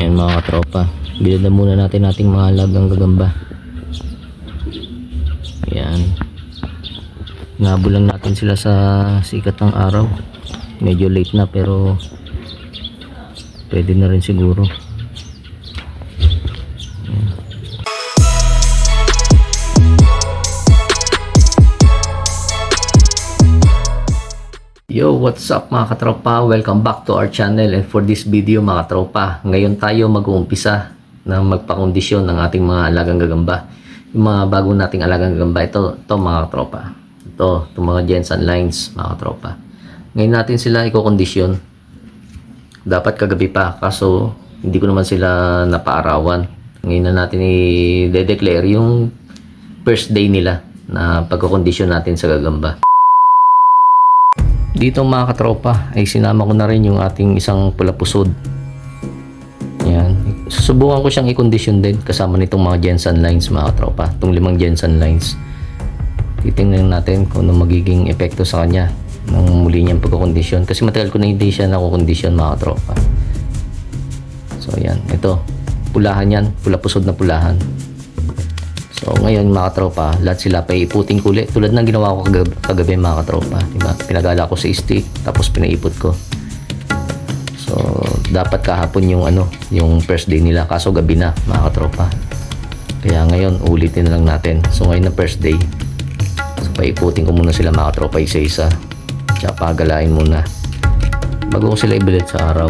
Ayan mga katropa, bilad na muna natin ating mga alagang gagamba. Ayan, nabol lang natin sila sa sikat ng araw. Medyo late na pero pwede na rin siguro. Yo, what's up mga katropa? Welcome back to our channel. And for this video mga katropa, ngayon tayo mag-uumpisa na magpakondisyon ng ating mga alagang gagamba. Yung mga bago nating alagang gagamba, ito mga katropa. Itong mga Jensen lines mga katropa. Ngayon natin sila i-kondisyon. Dapat kagabi pa, kaso hindi ko naman sila napaarawan. Ngayon na natin i-declare yung first day nila na pagkakondisyon natin sa gagamba. Dito mga katropa ay sinama ko na rin yung ating isang pula-pusod. Yan. Susubukan ko siyang i-condition din kasama nitong mga Jensen lines mga katropa. Itong 5 Jensen lines. Titingnan natin kung ano magiging epekto sa kanya ng muli niyang pagkakondisyon. Kasi matagal ko na hindi siya nakukondisyon mga katropa. So yan. Ito. Pulahan yan. Pula-pusod na pulahan. So ngayon mga katropa, lahat sila pa iputing kuli tulad ng ginawa ko kagabi mga katropa, diba? Pinagala ko sa stick tapos pinaipot ko. So dapat kahapon yung yung first day nila, kaso gabi na mga katropa. Kaya ngayon ulitin na lang natin. So ngayon na first day. So paiputing ko muna sila mga katropa isa-isa. Tsaka pagalain muna bago ko sila ibilad sa araw.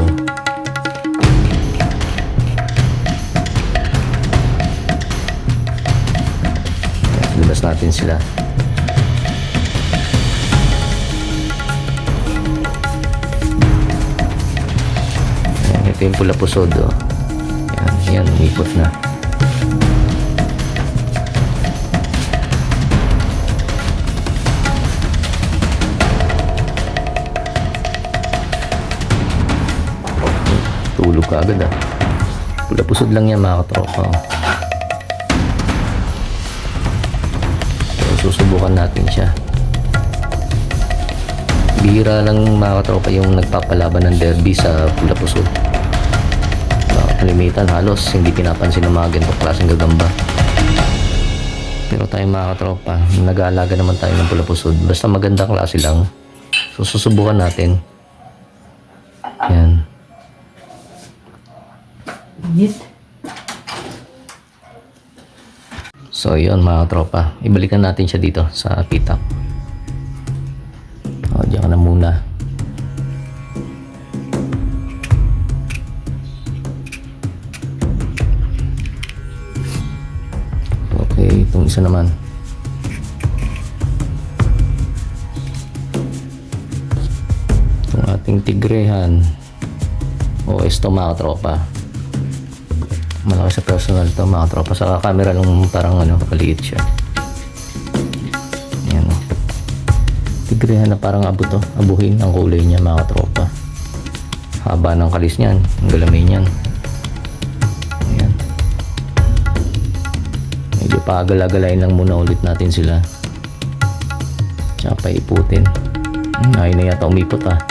Labas natin sila. Ayan, ito yung pula-pusod. Oh. Ayan, umipot na. Tulog ka agad ah. Pula-pusod lang yan mga katropa. Susubukan natin siya. Bihira lang mga katropa yung nagpapalaban ng derby sa pula-pusod. Kalimitan halos hindi pinapansin ng mga ganitong klaseng gagamba. Pero tayo mga katropa, nag-aalaga naman tayo ng pula-pusod. Basta magandang klase lang. So susubukan natin. Yan. So yun mga tropa, ibalikan natin siya dito sa pitak. O, diyan ka na muna. Okay, itong isa naman. Itong ating tigrehan. O, ito mga tropa. Malaki sa personal to mga tropa. Sa camera lang parang maliit siya. Ayan o. Tigrehan na parang abuhin ang kulay niya mga tropa. Haba ng kalis niyan. Ang galamay niyan. Ayan. Medyo pagala-galain lang muna ulit natin sila. Tsaka paiputin. Ayaw na yata umipot ah.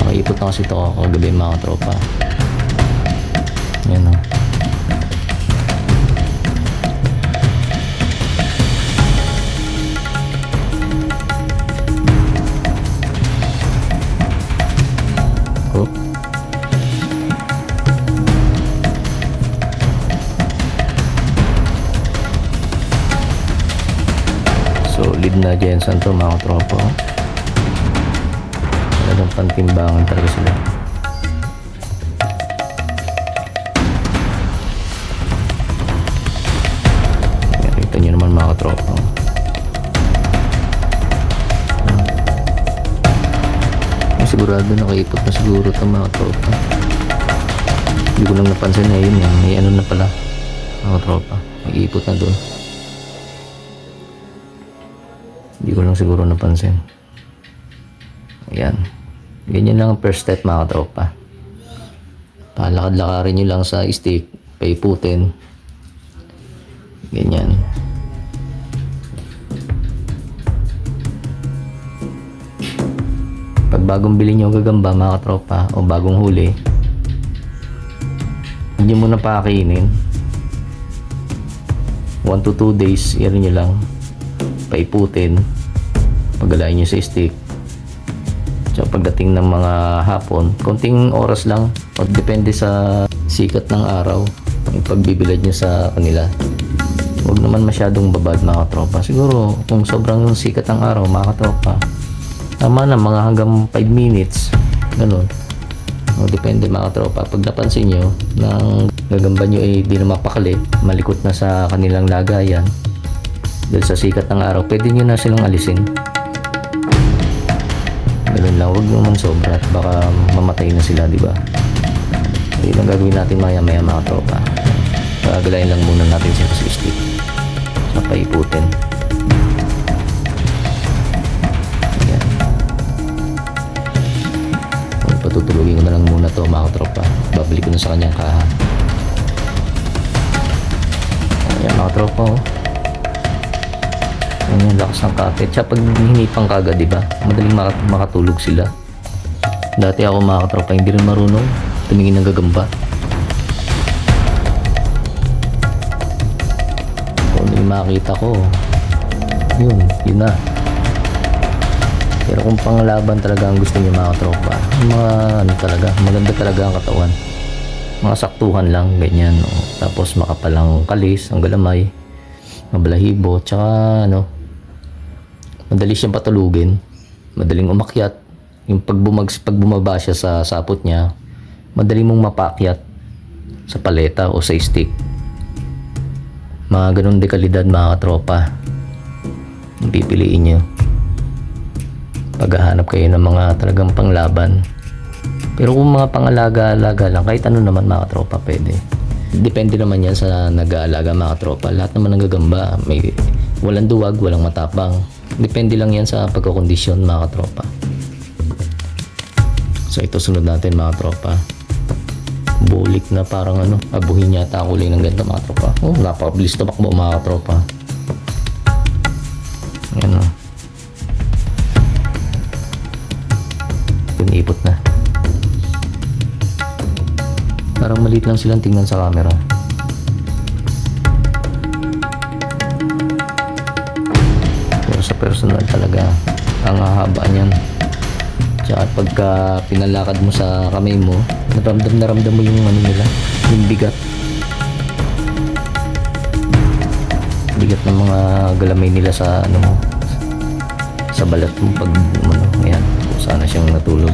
Makaipot na kasi ito kagabi mga tropa. Ayan o. Solid na Jensen to mga tropa. Talagang pantimbangan talaga sila. Kita nyo naman mga tropa. Sigurado nakaipot na siguro ito mga tropa. Hindi ko lang napansin na yun. May na pala mga tropa. May ipot na doon. Hindi ko lang siguro napansin. Ayan. Ganyan lang ang first step mga tropa. Palakad-lakarin nyo lang sa stick. Paiputin. Ganyan. Pag bagong bili nyo gagamba mga tropa o bagong huli, Hindi nyo muna pakainin. 1 to 2 days, i-ano nyo lang, paiputin, paggalain nyo sa stick. So pagdating ng mga hapon, konting oras lang, depende sa sikat ng araw, yung pagbibilad nyo sa kanila. Huwag naman masyadong babad mga katropa. Siguro kung sobrang sikat ng araw mga katropa, tama na mga hanggang 5 minutes, ganun. O, depende mga katropa. Pag napansin nyo ng gagamba nyo ay di na mapakali, malikot na sa kanilang lagayan dahil sa sikat ng araw, pwede nyo na silang alisin. Ganun lang, huwag naman sobra at baka mamatay na sila, di ba? So, yun ang gagawin natin maya mga tropa. Gagalayin lang muna natin sila sa stick. So, paiputin. Ayan. Patutulugin ko na lang muna to mga tropa. Babalik ko na sa kanyang kaha. Ayan mga tropa, oh. Ayan yung lakas ng kapit. Siya pag hinipang kagad, diba? Madaling makatulog sila. Dati ako mga katropa, hindi rin marunong tumingin ng gagamba. Kung ano yung makita ko, yun na. Pero kung panglaban talaga ang gusto niyo mga katropa, maganda talaga ang katawan. Mga saktuhan lang, ganyan. No? Tapos makapalang kalis, ang galamay, mabalahibo, tsaka madali siyang patulugin, madaling umakyat. Yung pag bumaba siya sa sapot niya, madali mong mapakyat sa paleta o sa stick. Mga ganun dekalidad mga katropa, pipiliin nyo paghahanap kayo ng mga talagang panglaban. Pero kung mga pangalaga-alaga lang, kahit ano naman mga katropa, pwede. Depende naman yan sa nag-aalaga mga katropa. Lahat naman ng gagamba, may walang duwag, walang matapang. Depende lang yan sa pagkakondisyon mga katropa. So ito sunod natin mga tropa. Bulik na parang abuhin yata kulay ng ganito mga tropa. Oh, napakabilis tumakbo mga tropa. Ayan o. Pinipot na. Parang maliit lang silang tingnan sa camera. Pero sa personal talaga, ang hahaba niyan. Tsaka pagka pinalakad mo sa kamay mo, naramdam mo yung nila, yung bigat. Bigat ng mga galamay nila sa sa balat mo pag ayan, kung sana siyang natulog.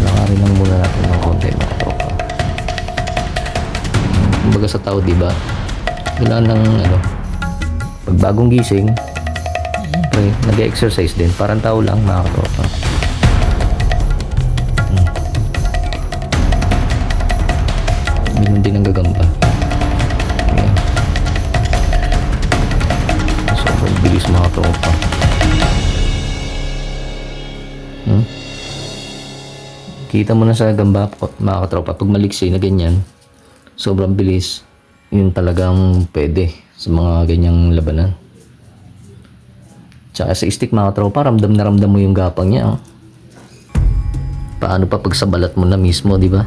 Lakarin lang muna natin ng konti mga tropa. Kumbaga sa tao, diba? Wala nang pag bagong gising, nag-exercise din, parang tao lang mga katropa. Ganun din ang gagamba. Ayan. Sobrang bilis mga katropa. Kita mo na sa gamba mga katropa, pag maliksi na ganyan, sobrang bilis, yun talagang pwede sa mga ganyang labanan. Tsaka sa stick mga tropa, ramdam na ramdam mo yung gapang niya. Oh. Paano pa pag sa balat mo na mismo, di ba?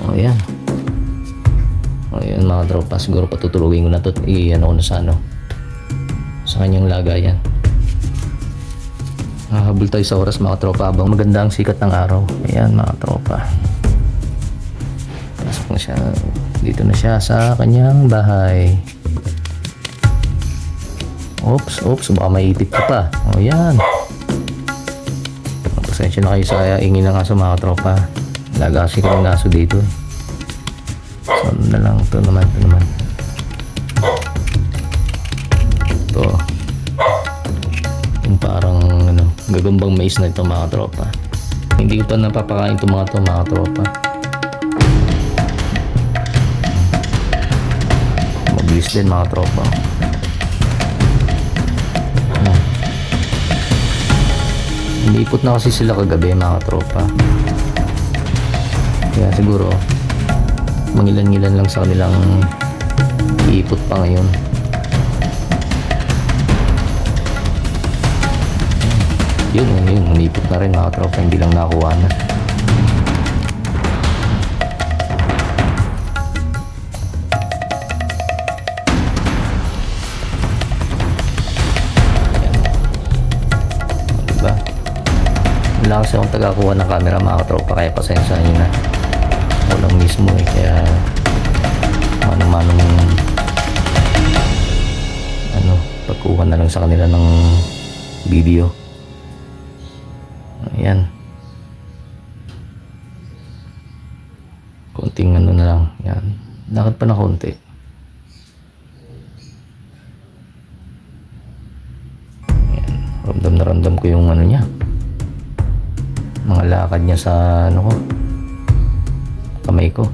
O yan. O yan mga tropa, siguro patutulugin ko na to. Ko na sa kanyang lagayan. Hahabol tayo sa oras mga tropa habang maganda ang sikat ng araw. Ayan mga tropa. Pasok na siya. Dito na siya sa kanyang bahay. Oops, baka maipit ka pa. O yan. Pasensya na kayo sa ingin ng aso mga tropa. Lagasi ko ng aso dito. So na lang, ito naman. Ito. Yung parang gagambang mais na ito mga tropa. Hindi ko pa napapakain ito mga tropa. Mabilis din mga tropa. Ipot na kasi sila kagabi mga tropa. Kaya siguro mangilan-ngilan lang sa kanilang iipot pa ngayon. Yun, umipot na rin mga tropa, hindi lang nakuha na. Diba? Wala kasi akong tagakuha ng camera mga tropa, kaya pasensya nyo na. Ako lang mismo kaya manong pagkuha na lang sa kanila ng video. Ayan, konting na lang. Yan, lakad pa na konti. Ayan, ramdam ko yung niya, mga lakad niya sa kamay ko.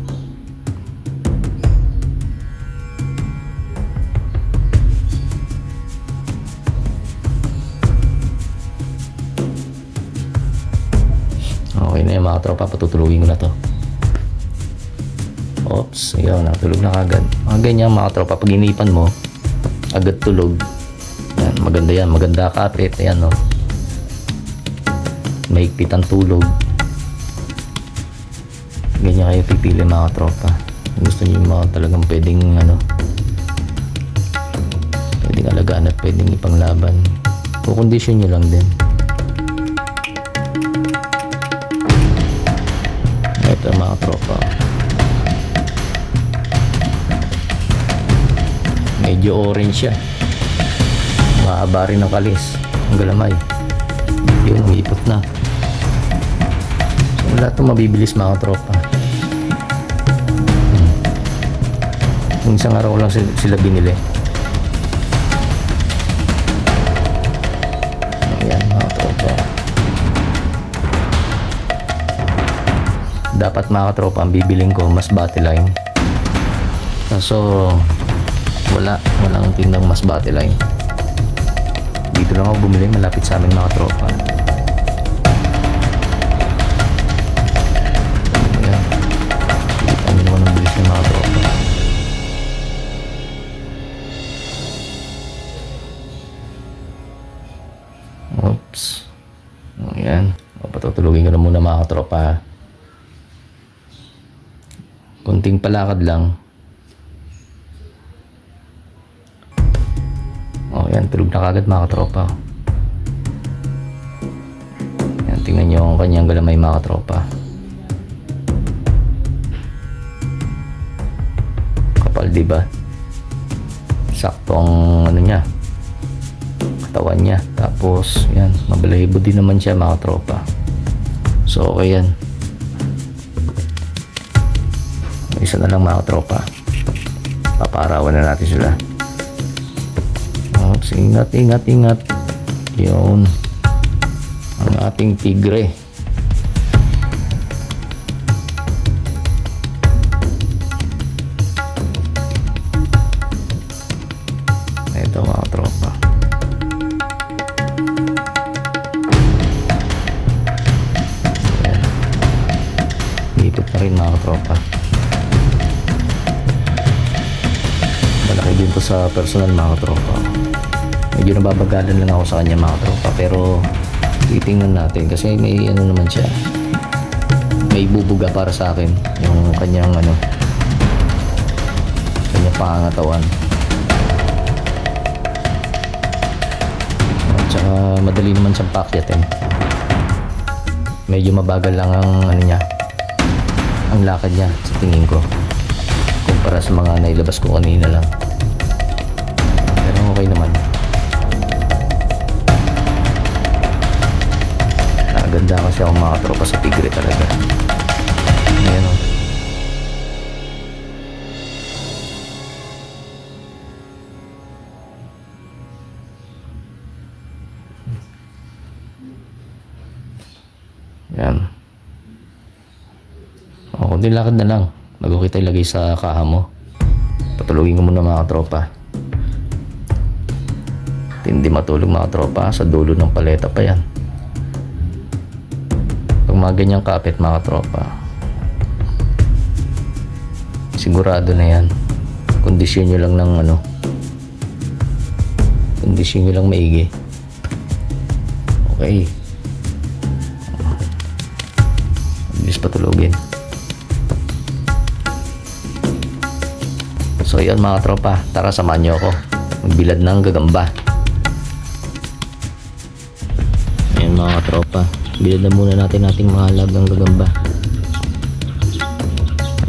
Okay na yung mga tropa, patutulugin ko na to. Oops, yun, natulog na kagad. Mga ganyan mga tropa, pag inipan mo agad tulog, yan, maganda kapit. Ayan, no, mahigpit ang tulog. Ganyan kayo pipili mga tropa. Gusto niyo yung mga talagang pwedeng pwedeng alagaan at pwedeng ipanglaban, kukondisyon nyo lang din. Ito mga tropa, medyo orange siya, mahaba rin ng kalis ang galamay. Yun, umiipot na. So wala itong mabibilis mga tropa. Yung isang araw lang sila binili. Ayan mga tropa, dapat mga tropa ang bibiling ko mas Battleline, kaso walang tindang mas Battleline. Dito lang ako bumili, malapit sa amin mga tropa. Ayan, kita nyo naman ang bilis ng mga tropa. Oops, ayan, patutulugin ko na muna mga tropa. Kunting palakad lang. Yan, tulog na kagad mga tropa. Yan, tingnan nyo ang kanyang galamay mga tropa. Kapal, diba? Sakto ang niya, katawan niya. Tapos yan, mabalahibo din naman siya mga tropa. So okay yan. Isa na lang mga tropa, papaarawan na natin sila. Ingat. Yun ang ating tigre. Ito mga tropa, dito pa rin mga tropa. Malaki din to sa personal mga tropa. Medyo nababagalan lang ako sa kanya mga tropa, pero titingnan natin kasi may naman siya, may bubuga para sa akin yung kanyang kanyang pangangatawan. At saka madali naman siyang paakyatin. Medyo mabagal lang ang niya, ang lakad niya sa tingin ko kumpara sa mga nailabas ko kanina lang, pero okay naman. Ganda kasi ako mga tropa sa tigre talaga. Ayan o. Yan. O, kunting lakad na lang bago kita ilagay sa kaha mo. Patulugin ko muna mga tropa. Hindi matulog mga tropa, sa dulo ng paleta pa yan. Mga ganyang kapit mga tropa, sigurado na yan. Kondisyon nyo lang ng kondisyon nyo lang maigi. Okay. patulugin. So yun mga tropa, tara samahan nyo ako magbilad ng gagamba. Ayan mga tropa, bilad na muna natin ating mga alagang gagamba.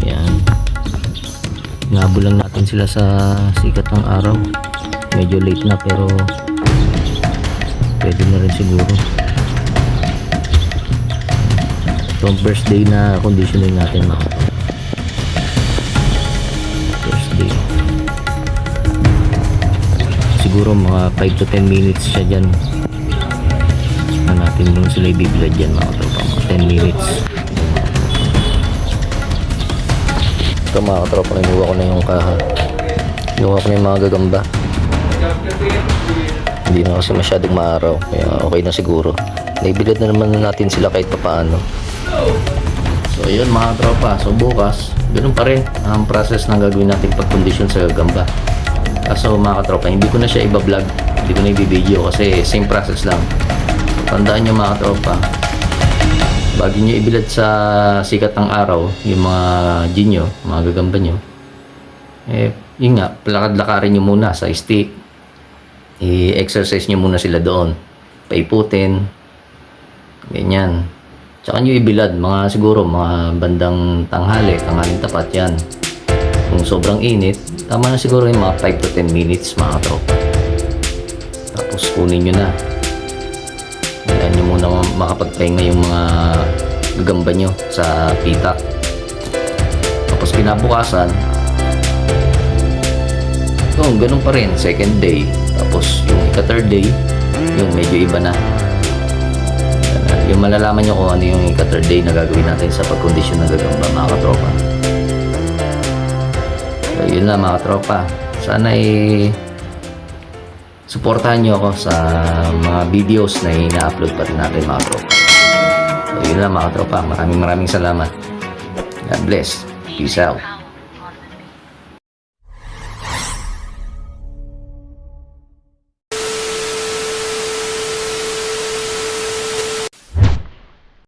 Ayan, inabol lang natin sila sa sikat ng araw. Medyo late na pero pwede na rin siguro. Itong first day na conditioning natin mga tropa. First day, siguro mga 5 to 10 minutes siya dyan na natin nung sila ibibilad dyan mga tropa, mga 10 minutes. Ito mga tropa, kinuha ko na yung kaha, kinuha ko na yung mga gagamba. Hindi na kasi masyadong maaraw kaya okay na siguro. Naibilad na naman natin sila kahit papaano. So yun mga tropa, so bukas ganun pa rin ang process ng gagawin natin pag-condition sa gagamba. Kaso mga katropa, hindi ko na siya iba-vlog, hindi ko na i-video kasi same process lang. Tandaan nyo mga katropa, bago nyo ibilad sa sikat ng araw yung mga gin nyo, mga gagamba nyo, yun nga, lakad-lakarin nyo muna sa stick, i-exercise nyo muna sila doon, paiputin, ganyan. Tsaka nyo ibilad, mga siguro mga bandang tanghaling tapat yan. Kung sobrang init, tama na siguro yung mga 5 to 10 minutes mga tropa. Tapos kunin nyo na. Kailan nyo muna makapagpahinga yung mga gagamba nyo sa pitak. Tapos kinabukasan, ganun pa rin, second day. Tapos yung ika-third day, yung medyo iba na. Yung malalaman nyo kung ano yung ika-third day na gagawin natin sa pag-condition ng gagamba mga katropa. So yun lang mga katropa, sana supportahan nyo ako sa mga videos na ina-upload pa rin natin mga katropa. So yun lang mga katropa, maraming salamat. God bless. Peace out.